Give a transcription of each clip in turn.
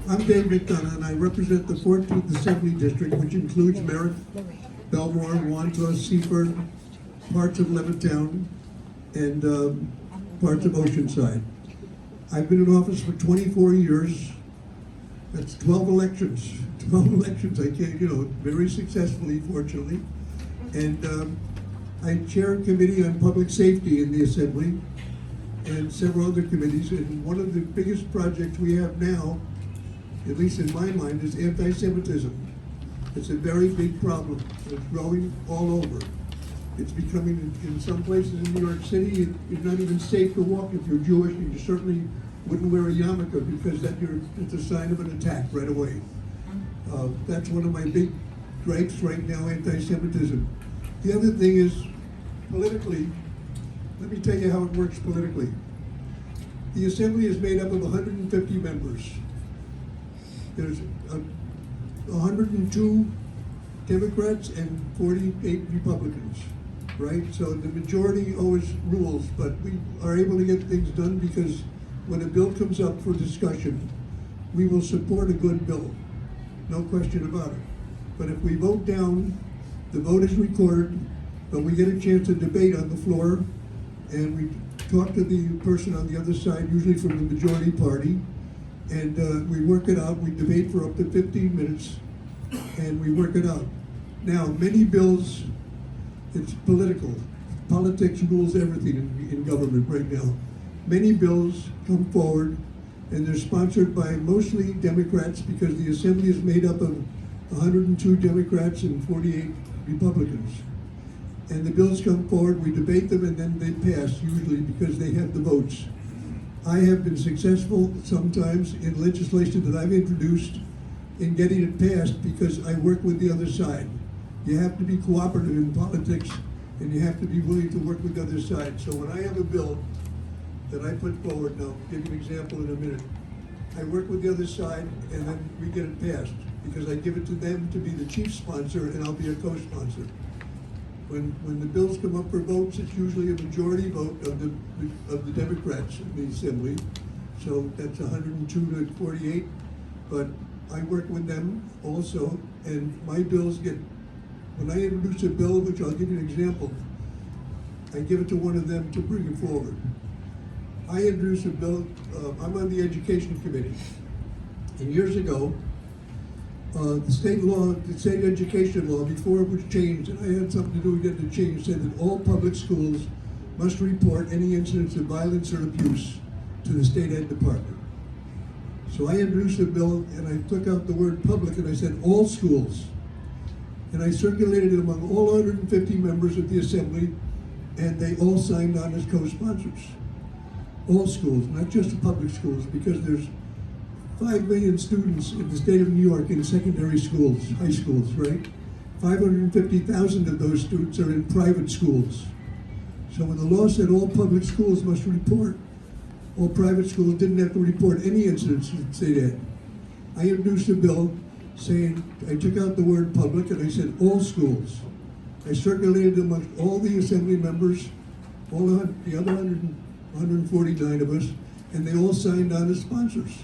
I'm Dave McDonough, and I represent the 14th Assembly District, which includes Merrick, Bellmore, Wantagh, Seaford, parts of Levittown, and parts of Oceanside. I've been in office for 24 years. That's 12 elections. 12 elections, I can't, very successfully, fortunately. And I chair a committee on public safety in the Assembly and several other committees. And one of the biggest projects we have now, at least in my mind, is anti-Semitism. It's a very big problem. It's growing all over. It's becoming, in some places in New York City, it's not even safe to walk if you're Jewish, and you certainly wouldn't wear a yarmulke because it's a sign of an attack right away. That's one of my big gripes right now, anti-Semitism. The other thing is, politically, let me tell you how it works politically. The Assembly is made up of 150 members. There's 102 Democrats and 48 Republicans, right? So the majority always rules, but we are able to get things done because when a bill comes up for discussion, we will support a good bill, no question about it. But if we vote down, the vote is recorded, but we get a chance to debate on the floor, and we talk to the person on the other side, usually from the majority party, and we work it out. We debate for up to 15 minutes, and we work it out. Now, many bills, it's political. Politics rules everything in government right now. Many bills come forward, and they're sponsored by mostly Democrats because the Assembly is made up of 102 Democrats and 48 Republicans. And the bills come forward, we debate them, and then they pass, usually because they have the votes. I have been successful sometimes in legislation that I've introduced in getting it passed because I work with the other side. You have to be cooperative in politics, and you have to be willing to work with the other side. So when I have a bill that I put forward, and I'll give you an example in a minute, I work with the other side, and then we get it passed because I give it to them to be the chief sponsor, and I'll be a co-sponsor. When the bills come up for votes, it's usually a majority vote of the Democrats in the Assembly. So that's 102 to 48. But I work with them also, and my bills get, when I introduce a bill, which I'll give you an example, I give it to one of them to bring it forward. I introduced a bill, I'm on the Education Committee. And years ago, the state education law, before it was changed, and I had something to do with getting it changed, said that all public schools must report any incidents of violence or abuse to the state ed department. So I introduced a bill, and I took out the word public, and I said all schools. And I circulated it among all 150 members of the Assembly, and they all signed on as co-sponsors. All schools, not just the public schools, because there's 5 million students in the state of New York in secondary schools, high schools, right? 550,000 of those students are in private schools. So when the law said all public schools must report, all private schools didn't have to report any incidents to state ed. I introduced a bill saying, I took out the word public and I said all schools. I circulated amongst all the Assembly members, all the other 149 of us, and they all signed on as sponsors.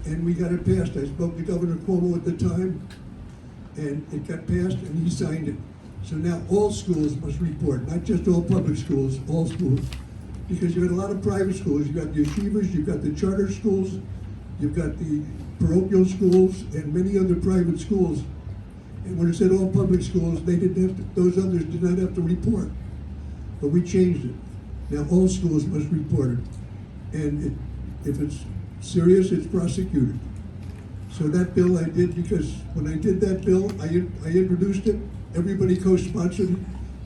And we got it passed. I spoke to Governor Cuomo at the time, and it got passed, and he signed it. So now all schools must report, not just all public schools, all schools. Because you've got a lot of private schools. You've got the yeshivas, you've got the charter schools, you've got the parochial schools, and many other private schools. And when it said all public schools, they didn't have to, those others did not have to report. But we changed it. Now all schools must report it. And if it's serious, it's prosecuted. So that bill I did because when I did that bill, I introduced it, everybody co-sponsored it,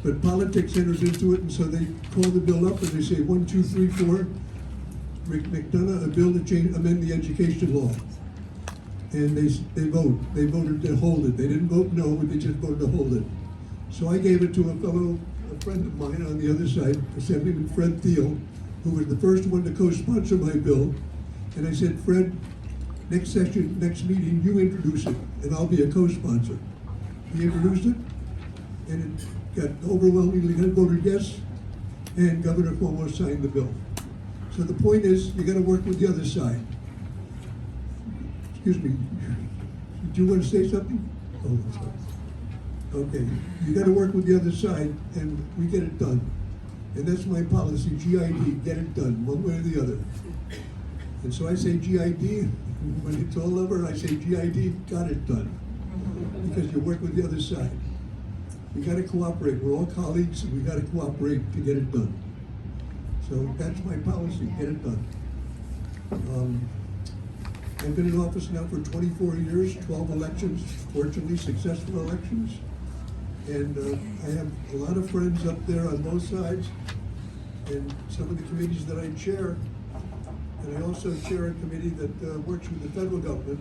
but politics enters into it, and so they call the bill up and they say 1, 2, 3, 4, McDonough, a bill to amend the education law. And they voted to hold it. They didn't vote no, but they just voted to hold it. So I gave it to a friend of mine on the other side, Assemblyman Fred Thiel, who was the first one to co-sponsor my bill. And I said, Fred, next session, next meeting, you introduce it, and I'll be a co-sponsor. He introduced it, and it got overwhelmingly voted yes, and Governor Cuomo signed the bill. So the point is, you got to work with the other side. Excuse me, do you want to say something? Oh, I'm sorry. Okay, you gotta work with the other side, and we get it done. And that's my policy, GID, get it done, one way or the other. And so I say GID, when it's all over, I say GID, got it done. Because you work with the other side. We gotta cooperate, we're all colleagues, and we gotta cooperate to get it done. So that's my policy, get it done. I've been in office now for 24 years, 12 elections, fortunately successful elections. And I have a lot of friends up there on both sides, and some of the committees that I chair. And I also chair a committee that works with the federal government.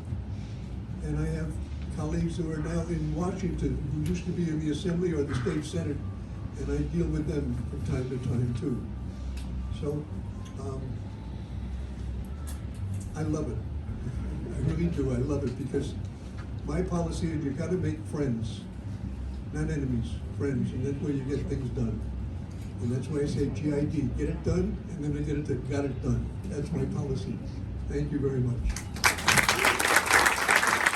And I have colleagues who are now in Washington, who used to be in the Assembly or the State Senate, and I deal with them from time to time too. So, I love it. I really do, I love it, because my policy is you gotta make friends, not enemies, friends, and that's where you get things done. And that's why I say GID, get it done, and then I got it done. That's my policy. Thank you very much.